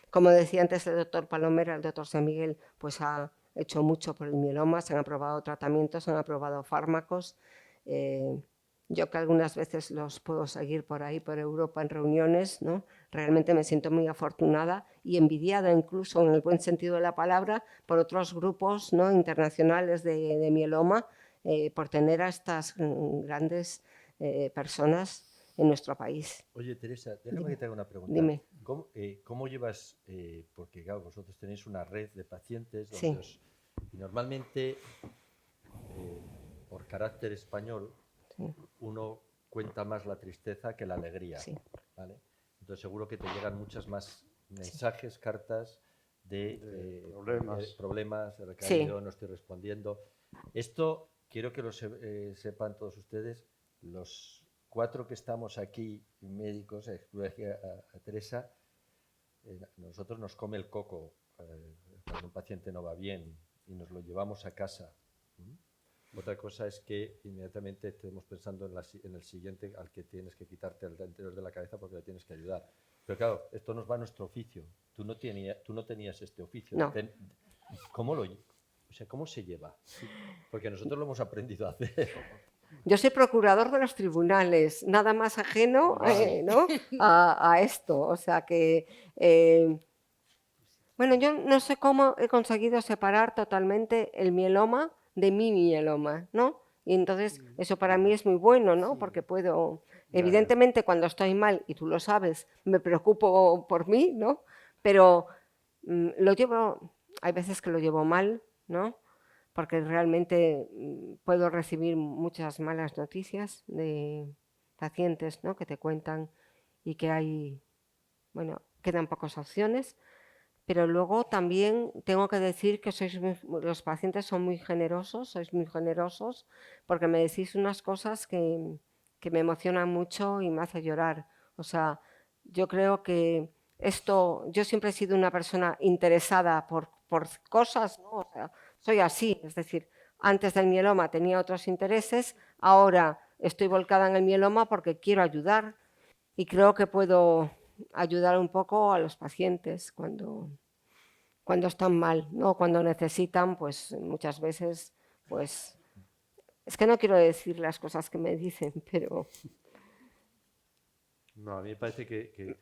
Como decía antes el doctor Palomera, el doctor San Miguel, pues ha hecho mucho por el mieloma, se han aprobado tratamientos, se han aprobado fármacos. Yo que algunas veces los puedo seguir por ahí, por Europa, en reuniones, ¿no? Realmente me siento muy afortunada y envidiada, incluso en el buen sentido de la palabra, por otros grupos, ¿no?, internacionales de mieloma, por tener a estas grandes personas en nuestro país. Oye, Teresa, déjame que te haga una pregunta. Dime. ¿Cómo llevas, porque claro, vosotros tenéis una red de pacientes Sí. donde y normalmente, por carácter español, Sí. uno cuenta más la tristeza que la alegría, Sí. ¿vale? Entonces seguro que te llegan muchas más mensajes, cartas de problemas, he recaído, no estoy respondiendo. Esto quiero que lo sepan todos ustedes, los 4 que estamos aquí, médicos, a Teresa, nosotros nos come el coco cuando un paciente no va bien y nos lo llevamos a casa. Otra cosa es que inmediatamente estemos pensando en el siguiente al que tienes que quitarte el anterior de la cabeza porque le tienes que ayudar. Pero claro, esto nos va a nuestro oficio. Tú no tenías este oficio. No. ¿Cómo se lleva? Porque nosotros lo hemos aprendido a hacer. Yo soy procurador de los tribunales, nada más ajeno, ¿no?, a esto. O sea que, bueno, yo no sé cómo he conseguido separar totalmente el mieloma de mi mieloma, ¿no? Y entonces eso para mí es muy bueno, ¿no? Porque puedo, evidentemente cuando estoy mal, y tú lo sabes, me preocupo por mí, ¿no? Pero lo llevo, hay veces que lo llevo mal, ¿no? Porque realmente puedo recibir muchas malas noticias de pacientes, ¿no?, que te cuentan y que hay, bueno, quedan pocas opciones, pero luego también tengo que decir que los pacientes son muy generosos, sois muy generosos, porque me decís unas cosas que me emocionan mucho y me hace llorar. O sea, yo creo que yo siempre he sido una persona interesada por cosas, ¿no? O sea, soy así, es decir, antes del mieloma tenía otros intereses, ahora estoy volcada en el mieloma porque quiero ayudar y creo que puedo ayudar un poco a los pacientes cuando están mal, ¿no? Cuando necesitan, pues muchas veces, pues es que no quiero decir las cosas que me dicen, pero... No, a mí me parece que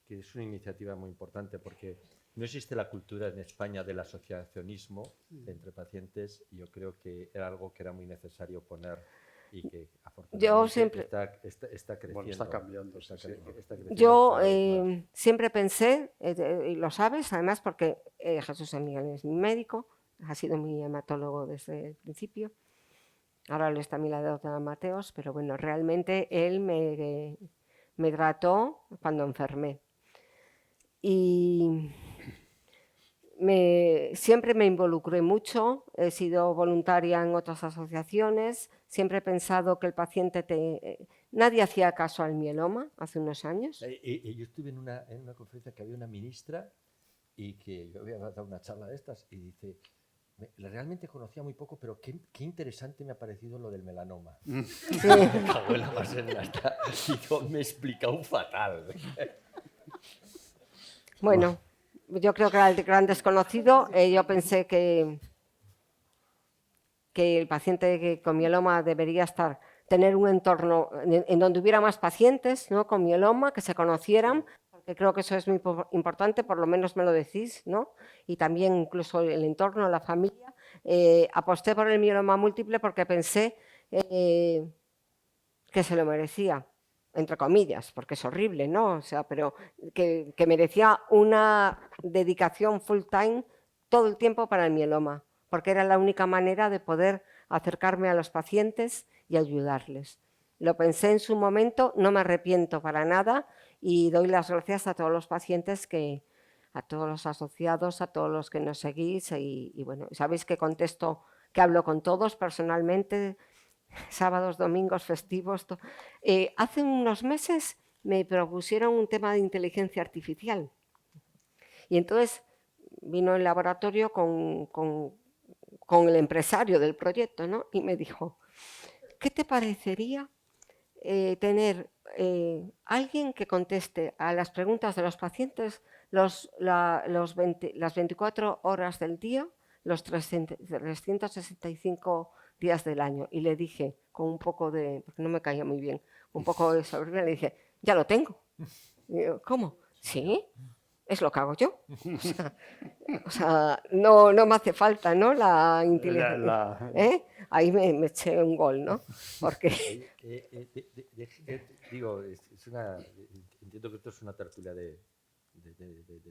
es una iniciativa muy importante porque no existe la cultura en España del asociacionismo entre pacientes y yo creo que era algo que era muy necesario poner y que afortunadamente está creciendo. Bueno, está cambiando. Yo siempre pensé, y lo sabes, además porque Jesús San Miguel es mi médico, ha sido mi hematólogo desde el principio, ahora lo está a mi lado de Mateos, pero bueno, realmente él me trató cuando enfermé. Y siempre me involucré mucho, he sido voluntaria en otras asociaciones, siempre he pensado que el paciente nadie hacía caso al mieloma hace unos años. Yo estuve en una conferencia que había una ministra y que yo había dado una charla de estas y dice, realmente conocía muy poco, pero qué interesante me ha parecido lo del melanoma. Sí. Abuela Marcelina está, y yo me he explicado fatal. Bueno, yo creo que era el gran desconocido. Yo pensé que el paciente con mieloma debería tener un entorno en donde hubiera más pacientes, ¿no?, con mieloma, que se conocieran, porque creo que eso es muy importante, por lo menos me lo decís, ¿no? Y también incluso el entorno, la familia. Aposté por el mieloma múltiple porque pensé que se lo merecía, entre comillas, porque es horrible, ¿no? O sea, pero que merecía una dedicación full time todo el tiempo para el mieloma, porque era la única manera de poder acercarme a los pacientes y ayudarles. Lo pensé en su momento, no me arrepiento para nada y doy las gracias a todos los pacientes, a todos los asociados, a todos los que nos seguís y bueno, sabéis que contesto, que hablo con todos personalmente, sábados, domingos, festivos. Hace unos meses me propusieron un tema de inteligencia artificial Y entonces vino el laboratorio con el empresario del proyecto, ¿no? Y me dijo, ¿qué te parecería tener alguien que conteste a las preguntas de los pacientes las 24 horas del día, los 365 días del año? Y le dije, con un poco de, porque no me caía muy bien, un poco de soberbia, le dije, ya lo tengo. Y yo, ¿cómo? Sí, es lo que hago yo. O sea, no me hace falta, ¿no? La inteligencia. Ahí me eché un gol, ¿no? Porque... Digo, entiendo que esto es una tertulia de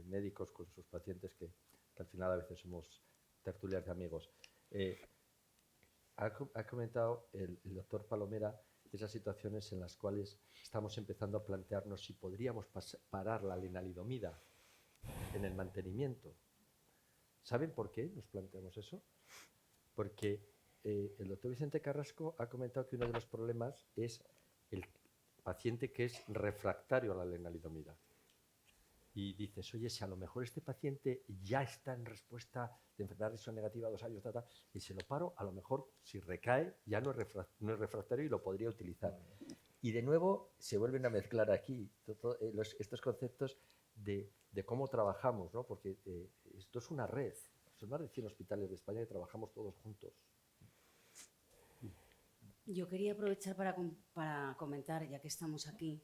médicos con sus pacientes que al final a veces somos tertulias de amigos. Ha comentado el doctor Palomera esas situaciones en las cuales estamos empezando a plantearnos si podríamos parar la lenalidomida en el mantenimiento. ¿Saben por qué nos planteamos eso? Porque el doctor Vicente Carrasco ha comentado que uno de los problemas es el paciente que es refractario a la lenalidomida. Y dices, oye, si a lo mejor este paciente ya está en respuesta de enfermedad negativa 2 años, y se lo paro, a lo mejor si recae ya no es refractario y lo podría utilizar. Y de nuevo se vuelven a mezclar aquí estos conceptos de cómo trabajamos, ¿no? Porque esto es una red, son más de 100 hospitales de España y trabajamos todos juntos. Yo quería aprovechar para comentar, ya que estamos aquí,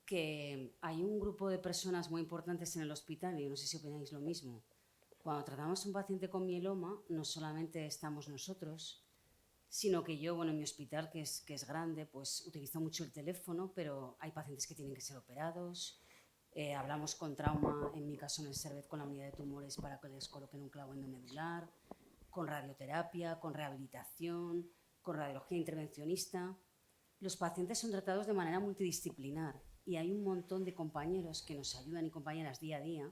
que hay un grupo de personas muy importantes en el hospital, y no sé si opináis lo mismo. Cuando tratamos a un paciente con mieloma, no solamente estamos nosotros, sino que yo, en mi hospital, que es grande, pues utilizo mucho el teléfono, pero hay pacientes que tienen que ser operados. Hablamos con trauma, en mi caso en el Servet, con la unidad de tumores para que les coloquen un clavo endomedular, con radioterapia, con rehabilitación, con radiología intervencionista. Los pacientes son tratados de manera multidisciplinar y hay un montón de compañeros que nos ayudan y compañeras día a día.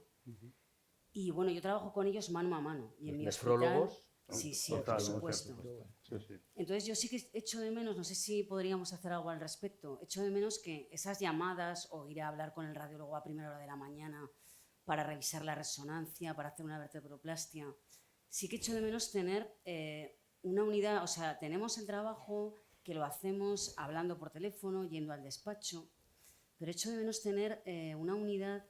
Y yo trabajo con ellos mano a mano. Y en mi ¿Nefrólogos? Sí, por supuesto. Entonces yo sí que echo de menos, no sé si podríamos hacer algo al respecto, echo de menos que esas llamadas o ir a hablar con el radiólogo a primera hora de la mañana para revisar la resonancia, para hacer una vertebroplastia, sí que echo de menos tener una unidad, o sea, tenemos el trabajo que lo hacemos hablando por teléfono, yendo al despacho, pero echo de menos tener una unidad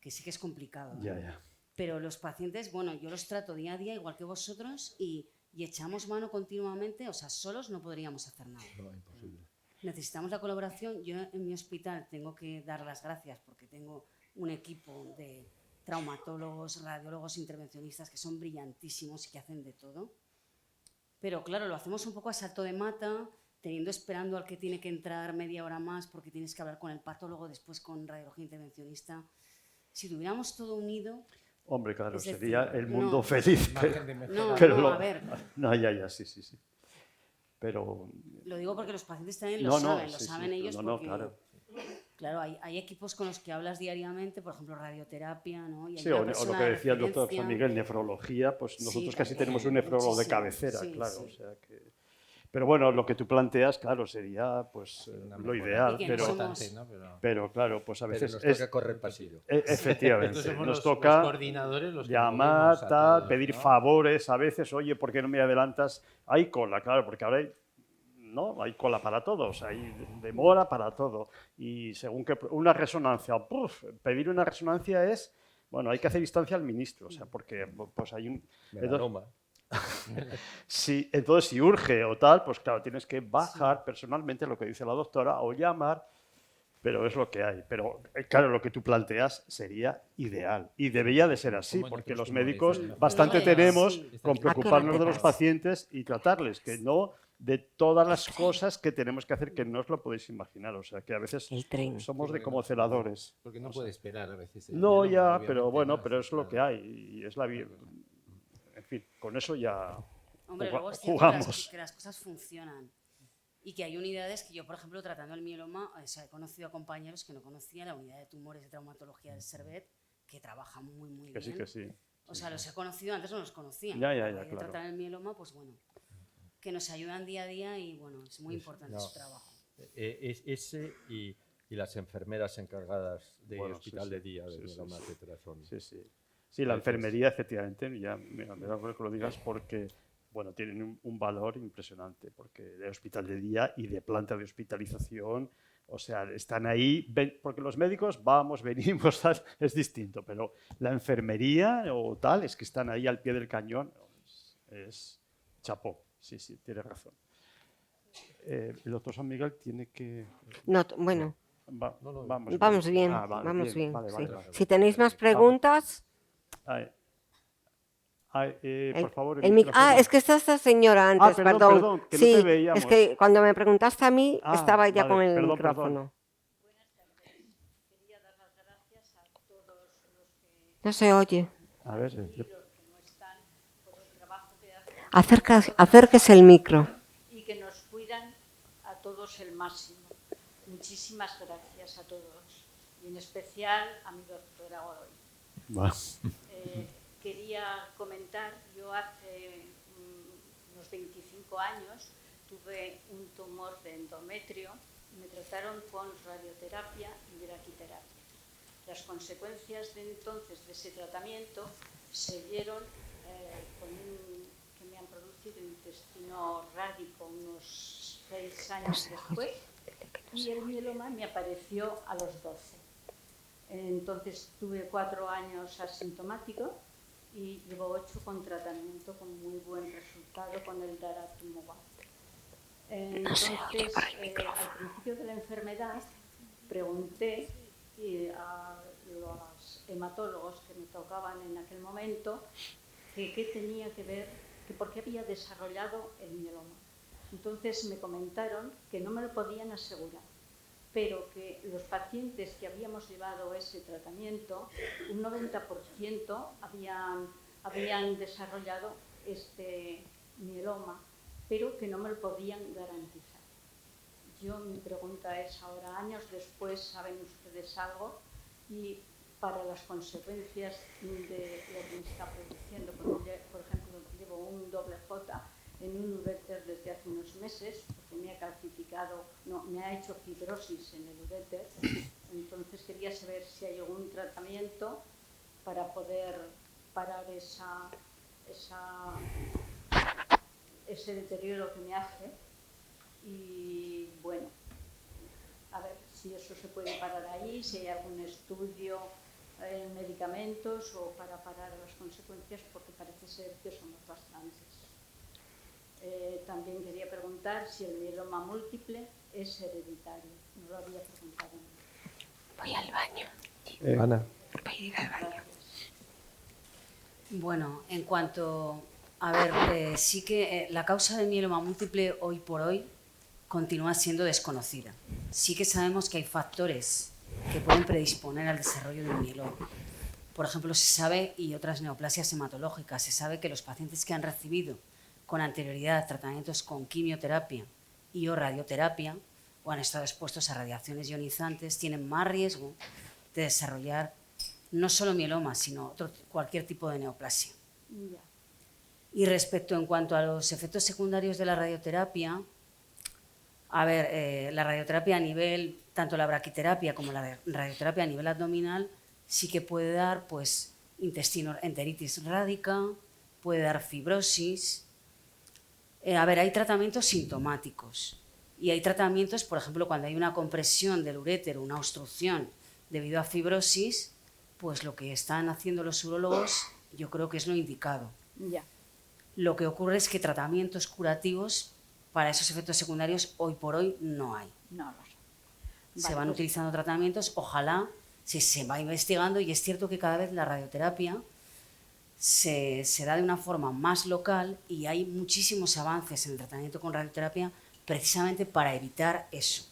que sí que es complicado, ¿no? Pero los pacientes, yo los trato día a día igual que vosotros y echamos mano continuamente, o sea, solos no podríamos hacer nada. No, imposible. Necesitamos la colaboración. Yo en mi hospital tengo que dar las gracias porque tengo un equipo de traumatólogos, radiólogos, intervencionistas que son brillantísimos y que hacen de todo. Pero claro, lo hacemos un poco a salto de mata, esperando al que tiene que entrar media hora más porque tienes que hablar con el patólogo, después con radiología intervencionista. Si tuviéramos todo unido... Hombre, claro, es decir, sería el mundo feliz. A ver. Sí. Pero... Lo digo porque los pacientes también lo saben ellos porque... Claro, hay equipos con los que hablas diariamente, por ejemplo, radioterapia, ¿no? Y o lo que decía el doctor San Miguel, nefrología, pues nosotros casi tenemos un nefrólogo de cabecera, claro. O sea que... Pero lo que tú planteas, claro, sería pues lo ideal, pero claro, pues a veces nos toca correr pasillo. Efectivamente, nos toca llamar, pedir favores a veces, oye, ¿por qué no me adelantas? Hay cola, claro, porque ahora hay cola para todos, hay demora para todo. Y según que una resonancia, pedir una resonancia es, hay que hacer instancia al ministro, o sea, porque pues hay un... Melanoma. Sí, entonces si urge o tal, pues claro, tienes que bajar personalmente lo que dice la doctora o llamar, pero es lo que hay. Pero claro, lo que tú planteas sería ideal y debería de ser así, porque los médicos bastante tenemos con preocuparnos de los pacientes y tratarles, que no de todas las cosas que tenemos que hacer que no os lo podéis imaginar. O sea, que a veces somos de como celadores. Porque no puede esperar a veces. No, ya, pero es lo que hay y es la vida. En fin, con eso ya jugamos. Que las cosas funcionan y que hay unidades que yo, por ejemplo, tratando el mieloma, he conocido a compañeros que no conocía la unidad de tumores de traumatología del Servet, que trabaja muy bien. Que sí. O sea, los he conocido, antes no los conocía. Claro. Tratar el mieloma, pues que nos ayudan día a día y es muy importante su trabajo. Ese y y las enfermeras encargadas de Bueno, hospital sí, de día de sí, sí, mieloma, sí. etcétera, son... Sí, sí. Sí, la enfermería, efectivamente, ya me da igual que lo digas, porque bueno, tienen un valor impresionante, porque de hospital de día y de planta de hospitalización, o sea, están ahí, porque los médicos vamos, venimos, tal, es distinto, pero la enfermería o tal, es que están ahí al pie del cañón, es chapó, sí, sí, tienes razón. El doctor San Miguel tiene que... No, bueno, vamos bien, Ah, vale, vamos bien. Vale, Sí. vale, vale. Si tenéis más preguntas... Por favor, el es micrófono. que está esta señora antes, perdón, que no sí, te veíamos. es que cuando me preguntaste a mí, estaba ya vale, con el perdón. micrófono. No se oye. A ver, Acérquese el micro. Y que nos cuidan a todos el máximo. Muchísimas gracias a todos. Y en especial a mi doctora Godoy. Quería comentar, yo hace unos 25 años tuve un tumor de endometrio y me trataron con radioterapia y braquiterapia. Las consecuencias de entonces de ese tratamiento se vieron que me han producido intestino rádico unos 6 años después y el mieloma me apareció a los 12. Entonces tuve 4 años asintomático y llevo 8 con tratamiento con muy buen resultado con el daratumumab. Entonces, al principio de la enfermedad pregunté a los hematólogos que me tocaban en aquel momento que qué tenía que ver, que por qué había desarrollado el mieloma. Entonces me comentaron que no me lo podían asegurar, pero que los pacientes que habíamos llevado ese tratamiento, un 90% habían desarrollado este mieloma, pero que no me lo podían garantizar. Mi pregunta es ahora, años después, ¿saben ustedes algo? Y para las consecuencias de lo que me está produciendo, porque por ejemplo llevo un doble J en un uréter desde hace unos meses, porque me ha calcificado, me ha hecho fibrosis en el uréter. Entonces quería saber si hay algún tratamiento para poder parar ese deterioro que me hace. Y bueno, a ver si eso se puede parar ahí, si hay algún estudio en medicamentos o para parar las consecuencias, porque parece ser que somos bastantes. También quería preguntar si el mieloma múltiple es hereditario. No lo había preguntado nunca. Voy al baño. Ana. Voy a ir al baño. Bueno, en cuanto... A ver, sí que la causa del mieloma múltiple hoy por hoy continúa siendo desconocida. Sí que sabemos que hay factores que pueden predisponer al desarrollo del mieloma. Por ejemplo, se sabe, y otras neoplasias hematológicas, se sabe que los pacientes que han recibido con anterioridad tratamientos con quimioterapia y o radioterapia o han estado expuestos a radiaciones ionizantes tienen más riesgo de desarrollar no solo mieloma, sino cualquier tipo de neoplasia. Ya. Y respecto en cuanto a los efectos secundarios de la radioterapia, a ver, la radioterapia a nivel, tanto la braquiterapia como la radioterapia a nivel abdominal, sí que puede dar pues enteritis rádica, puede dar fibrosis. A ver, hay tratamientos sintomáticos y hay tratamientos, por ejemplo, cuando hay una compresión del urétero, una obstrucción debido a fibrosis, pues lo que están haciendo los urólogos yo creo que es lo indicado. Ya. Lo que ocurre es que tratamientos curativos para esos efectos secundarios hoy por hoy no hay. No lo sé. Se van utilizando tratamientos, ojalá se va investigando, y es cierto que cada vez la radioterapia se da de una forma más local y hay muchísimos avances en el tratamiento con radioterapia precisamente para evitar eso,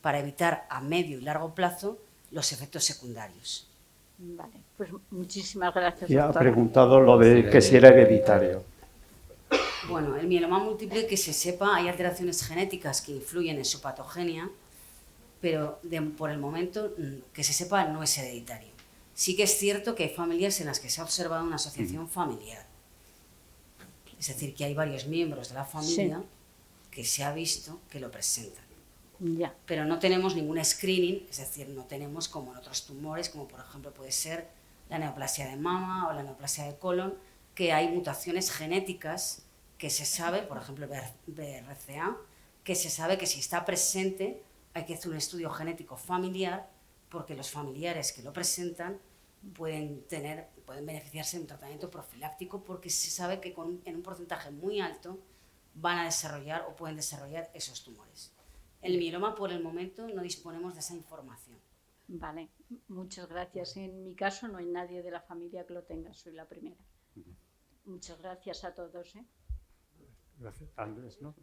para evitar a medio y largo plazo los efectos secundarios. Vale, pues muchísimas gracias. Ya ha doctora. preguntado lo de que si era hereditario. Bueno, el mieloma múltiple, que se sepa, hay alteraciones genéticas que influyen en su patogenia, pero por el momento, que se sepa, no es hereditario. Sí que es cierto que hay familias en las que se ha observado una asociación familiar. Es decir, que hay varios miembros de la familia que se ha visto que lo presentan. Ya. Pero no tenemos ningún screening, es decir, no tenemos como en otros tumores, como por ejemplo puede ser la neoplasia de mama o la neoplasia de colon, que hay mutaciones genéticas que se sabe, por ejemplo BRCA, que se sabe que si está presente hay que hacer un estudio genético familiar, porque los familiares que lo presentan pueden beneficiarse de un tratamiento profiláctico, porque se sabe que en un porcentaje muy alto van a desarrollar o pueden desarrollar esos tumores. El mieloma, por el momento, no disponemos de esa información. Vale, muchas gracias. En mi caso no hay nadie de la familia que lo tenga, soy la primera. Muchas gracias a todos. Gracias. Andrés, ¿no?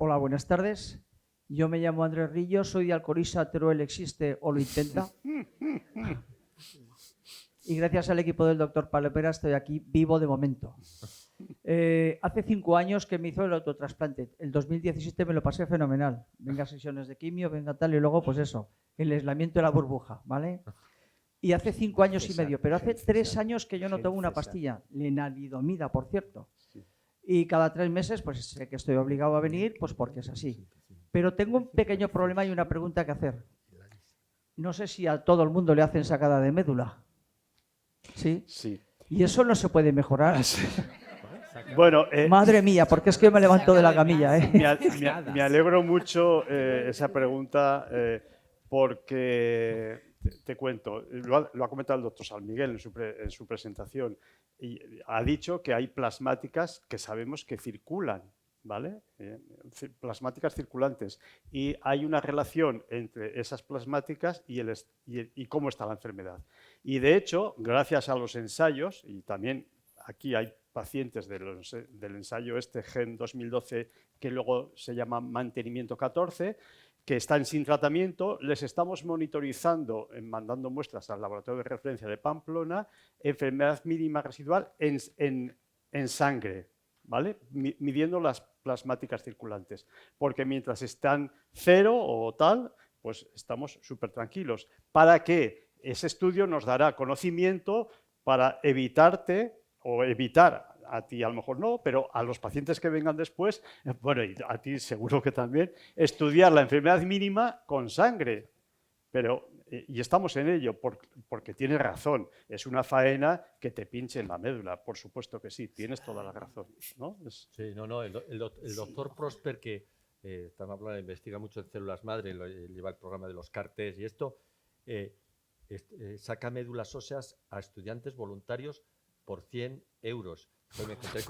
Hola, buenas tardes. Yo me llamo Andrés Rillo, soy de Alcoriza, Teruel existe o lo intenta. Y gracias al equipo del doctor Palopera estoy aquí vivo de momento. Hace 5 años que me hizo el autotrasplante. El 2017 me lo pasé fenomenal. Venga sesiones de quimio, venga tal, y luego pues eso, el aislamiento de la burbuja, ¿vale? Y hace 5 años y medio, pero hace 3 años que yo no tomo una pastilla, lenalidomida, por cierto. Y cada 3 meses pues sé que estoy obligado a venir, pues porque es así. Pero tengo un pequeño problema y una pregunta que hacer. No sé si a todo el mundo le hacen sacada de médula. ¿Sí? Sí. Y eso no se puede mejorar. Bueno, madre mía, porque es que me levanto de la camilla. Me alegro mucho esa pregunta porque te cuento, lo ha comentado el doctor San Miguel en su presentación y ha dicho que hay plasmáticas que sabemos que circulan, ¿vale? Plasmáticas circulantes, y hay una relación entre esas plasmáticas y cómo está la enfermedad. Y de hecho, gracias a los ensayos, y también aquí hay pacientes del ensayo GEN 2012, que luego se llama mantenimiento 14, que están sin tratamiento, les estamos monitorizando, mandando muestras al laboratorio de referencia de Pamplona, enfermedad mínima residual en sangre, ¿vale? Midiendo las plasmáticas circulantes, porque mientras están 0 o tal, pues estamos súper tranquilos. ¿Para qué? Ese estudio nos dará conocimiento para evitarte o evitar, a ti a lo mejor no, pero a los pacientes que vengan después, bueno, y a ti seguro que también, estudiar la enfermedad mínima con sangre. Pero, y estamos en ello, porque tienes razón, es una faena que te pinche en la médula, por supuesto que sí, tienes toda la razón, ¿no? Sí, no, el doctor Prosper, que estamos hablando, investiga mucho en células madre, lleva el programa de los CAR-T y esto, saca médulas óseas a estudiantes voluntarios por 100 euros. Pues me encontré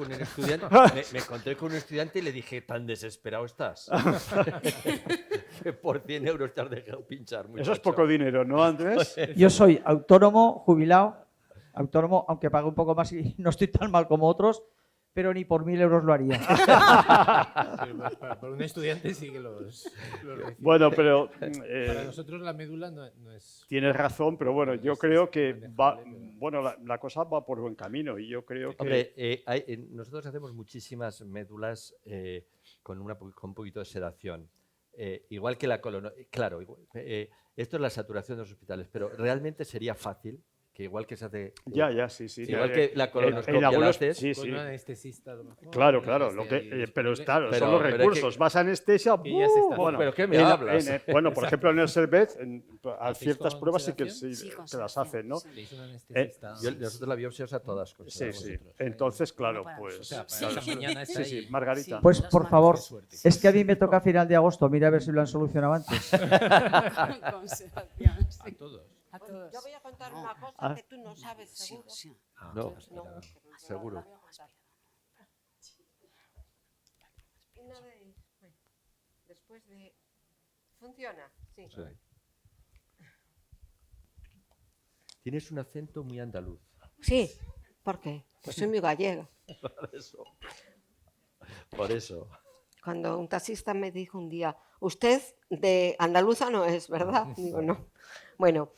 con un estudiante y le dije, ¿tan desesperado estás? Que por 100 euros te has dejado pinchar. Muchacho. Eso es poco dinero, ¿no, Andrés? Yo soy autónomo, jubilado, aunque pago un poco más y no estoy tan mal como otros, pero ni por 1.000 euros lo haría. Para un estudiante sí que los bueno, pero... para nosotros la médula no es... Tienes razón, pero bueno, yo creo que la cosa va por buen camino y yo creo que... Hombre, nosotros hacemos muchísimas médulas con un poquito de sedación. Igual que la colonoscopia, claro, esto es la saturación de los hospitales, pero realmente sería fácil que igual que se hace... sí. Igual que la colonoscopia la haces... Sí. Con un anestesista, a lo mejor. Claro, pero claro, son los recursos. Vas a anestesia... bueno, ¿pero qué me hablas? Bueno, por ejemplo, en el CERVET, a ciertas pruebas sí que las hacen, ¿no? Nosotros la biopsia a todas. Sí. Entonces, claro, pues... Sí, Margarita. Pues, por favor, es que a mí me toca a final de agosto. Mira a ver si lo han solucionado antes. A todos. Bueno, yo voy a contar una cosa que tú no sabes, seguro. No, seguro. Después de... ¿Funciona? Sí. Tienes un acento muy andaluz. Sí, ¿por qué? Pues soy muy gallega. Por eso. Cuando un taxista me dijo un día, usted de andaluza no es, ¿verdad? Digo, no. Bueno,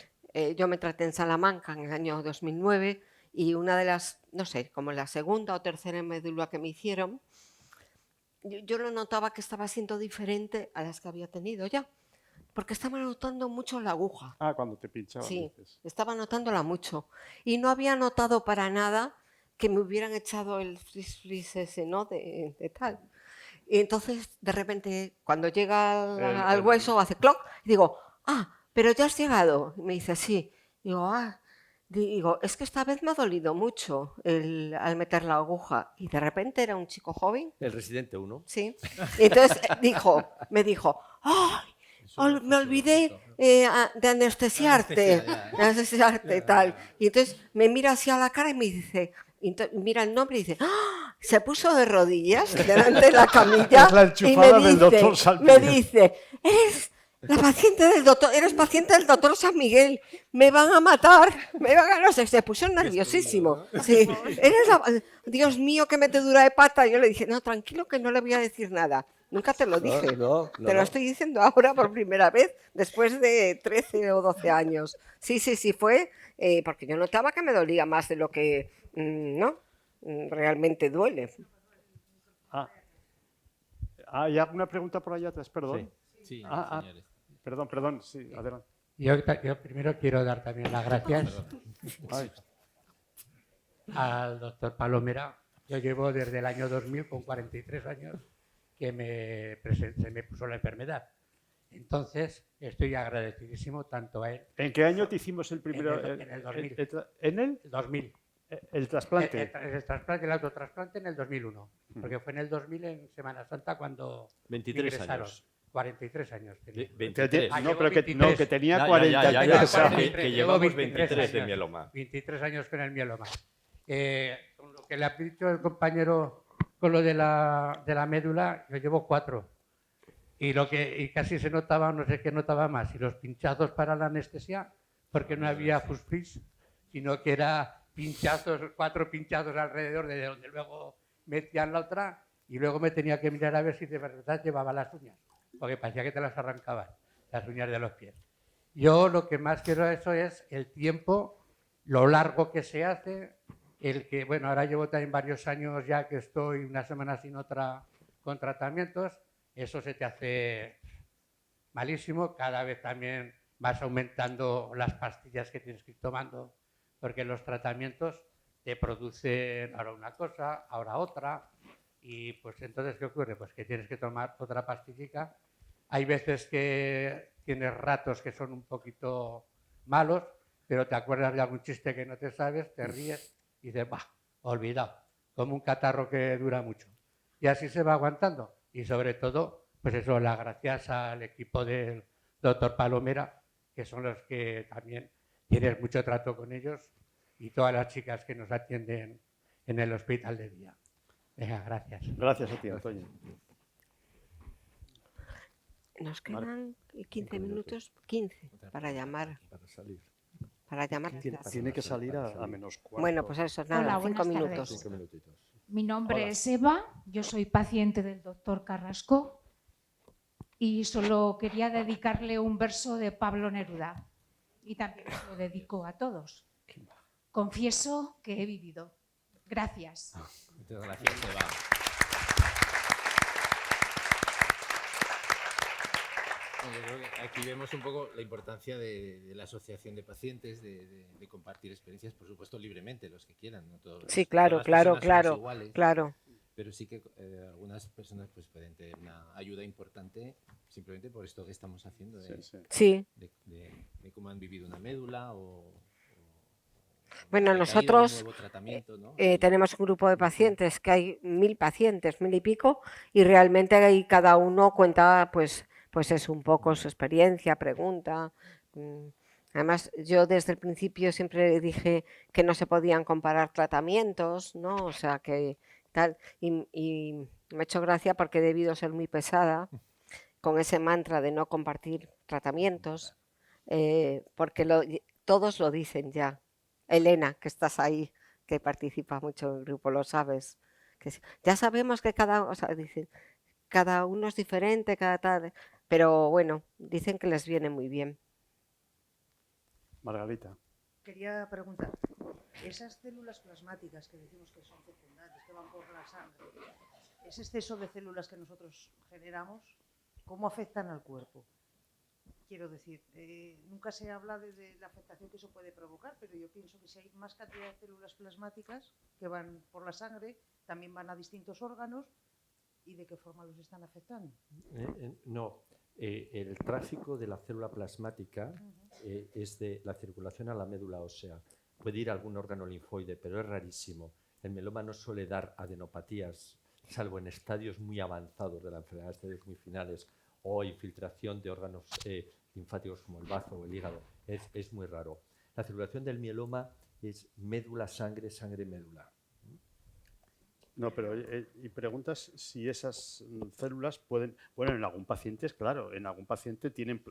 yo me traté en Salamanca en el año 2009 y una de las, no sé, como la segunda o tercera médula que me hicieron, yo lo notaba que estaba siendo diferente a las que había tenido ya. porque estaba notando mucho la aguja. Ah, cuando te pinchaban. Sí, dices. estaba notándola mucho. Y no había notado para nada que me hubieran echado el frizz ese, ¿no? De tal. Y entonces, de repente, cuando llega al hueso, hace cloc, y digo, ah, pero ya has llegado. Y me dice, sí. Digo, es que esta vez me ha dolido mucho al meter la aguja. Y de repente era un chico joven. El residente 1. Sí. Y entonces me dijo, ¡ay! Me olvidé de anestesiarte, tal. Y entonces me mira hacia la cara y me dice, mira el nombre y dice, ¡ah! Se puso de rodillas delante de la camilla Es la enchufada del doctor San Miguel. me dice, eres paciente del doctor San Miguel, me van a matar, no sé, se puso nerviosísimo. Sí, Dios mío, qué metedura de pata. Yo le dije, no, tranquilo que no le voy a decir nada. Nunca te lo dije. Te lo estoy diciendo ahora por primera vez, después de 13 o 12 años. Sí, fue porque yo notaba que me dolía más de lo que realmente duele. ¿Hay alguna pregunta por allá atrás? Perdón. Sí, señores. Perdón, sí, adelante. Yo primero quiero dar también las gracias al doctor Palomera. Yo llevo desde el año 2000, con 43 años, que se me puso la enfermedad. Entonces, estoy agradecidísimo tanto a él. ¿En qué año te hicimos el primero? En el 2000. ¿En el? 2000. ¿El trasplante? El autotrasplante en el 2001, porque fue en el 2000, en Semana Santa, cuando 23 ingresaron. años. 43 años tenía. 23. No, pero que tenía 43. Que llevamos 23 de mieloma. 23 años con el mieloma. Con lo que le ha dicho el compañero con lo de la médula, yo llevo 4. Y casi se notaba, no sé qué notaba más, y los pinchazos para la anestesia, porque no había fusfris, sino que era 4 pinchazos alrededor de donde luego metían la otra, y luego me tenía que mirar a ver si de verdad llevaba las uñas, porque parecía que te las arrancaban, las uñas de los pies. Yo lo que más quiero eso es el tiempo, lo largo que se hace, bueno, ahora llevo también varios años ya que estoy una semana sin otra con tratamientos, eso se te hace malísimo, cada vez también vas aumentando las pastillas que tienes que ir tomando, porque los tratamientos te producen ahora una cosa, ahora otra, y pues entonces, ¿qué ocurre? Pues que tienes que tomar otra pastillica. Hay veces que tienes ratos que son un poquito malos, pero te acuerdas de algún chiste que no te sabes, te ríes y dices, bah, olvidado, como un catarro que dura mucho. Y así se va aguantando. Y sobre todo, pues eso, las gracias al equipo del doctor Palomera, que son los que también tienes mucho trato con ellos, y todas las chicas que nos atienden en el hospital de día. Venga, gracias. Gracias a ti, Antonio. Nos quedan 15 minutos, 15, para llamar. Para llamar. Tiene que salir a menos 4. Bueno, pues eso, nada, 5 minutos. 5 minutitos. Mi nombre es Eva, yo soy paciente del doctor Carrasco y solo quería dedicarle un verso de Pablo Neruda y también se lo dedico a todos. Confieso que he vivido. Gracias. Muchas gracias, Eva. Yo creo que aquí vemos un poco la importancia de la asociación de pacientes, de compartir experiencias, por supuesto, libremente, los que quieran. No todos, sí, claro. Pero sí que algunas personas pues, pueden tener una ayuda importante simplemente por esto que estamos haciendo, de cómo han vivido una médula bueno, nosotros tenemos un grupo de pacientes que hay 1000 pacientes, 1000 y pico, y realmente ahí cada uno cuenta pues es un poco su experiencia, pregunta. Además, yo desde el principio siempre dije que no se podían comparar tratamientos, ¿no? O sea, que tal. Y me ha hecho gracia porque he debido ser muy pesada con ese mantra de no compartir tratamientos, porque todos lo dicen ya. Elena, que estás ahí, que participa mucho en el grupo, lo sabes. Que ya sabemos que cada uno es diferente, cada tal, pero bueno, dicen que les viene muy bien. Margarita. Quería preguntar, esas células plasmáticas que decimos que son fecundales, que van por la sangre, ese exceso de células que nosotros generamos, ¿cómo afectan al cuerpo? quiero decir, nunca se habla de la afectación que eso puede provocar, pero yo pienso que si hay más cantidad de células plasmáticas que van por la sangre, también van a distintos órganos, ¿y de qué forma los están afectando? No, el tráfico de la célula plasmática es de la circulación a la médula ósea. Puede ir a algún órgano linfoide, pero es rarísimo. El mieloma no suele dar adenopatías, salvo en estadios muy avanzados de la enfermedad, estadios muy finales, o infiltración de órganos linfáticos como el bazo o el hígado. Es muy raro. La circulación del mieloma es médula, sangre, sangre, médula. No, pero y preguntas si esas células pueden... Bueno, en algún paciente, claro, en algún paciente tienen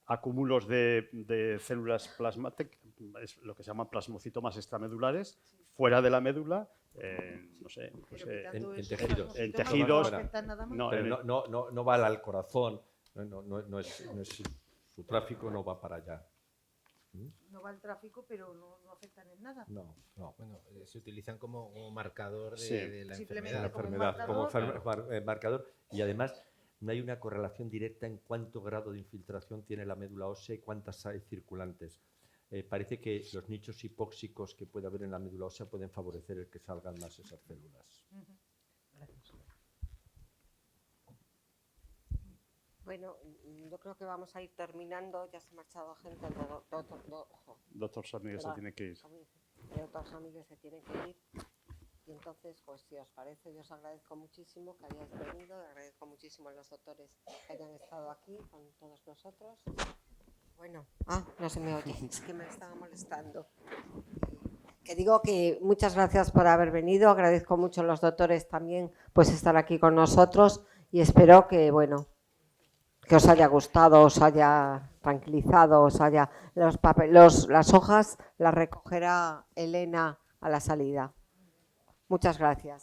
acúmulos de células plasmáticas, es lo que se llaman plasmocitomas extramedulares, fuera de la médula, no sé, pues, en tejidos. No va al corazón, no es su tráfico no va para allá. No va el tráfico, pero no afectan en nada. No. Bueno, se utilizan como marcador Sí. de la Simplemente enfermedad. como marcador, y además no hay una correlación directa en cuánto grado de infiltración tiene la médula ósea y cuántas hay circulantes. Parece que los nichos hipóxicos que puede haber en la médula ósea pueden favorecer el que salgan más esas células. Gracias. Bueno, yo creo que vamos a ir terminando. Ya se ha marchado gente. Doctor Samigues se tiene que ir. El doctor Samigues se tiene que ir. Y entonces, pues si os parece, yo os agradezco muchísimo que hayáis venido. Agradezco muchísimo a los doctores que hayan estado aquí con todos nosotros. Bueno, no se me oye, es que me estaba molestando. Que digo que muchas gracias por haber venido. Agradezco mucho a los doctores también pues estar aquí con nosotros y espero que, bueno, que os haya gustado, os haya tranquilizado, os haya... las hojas las recogerá Elena a la salida. Muchas gracias.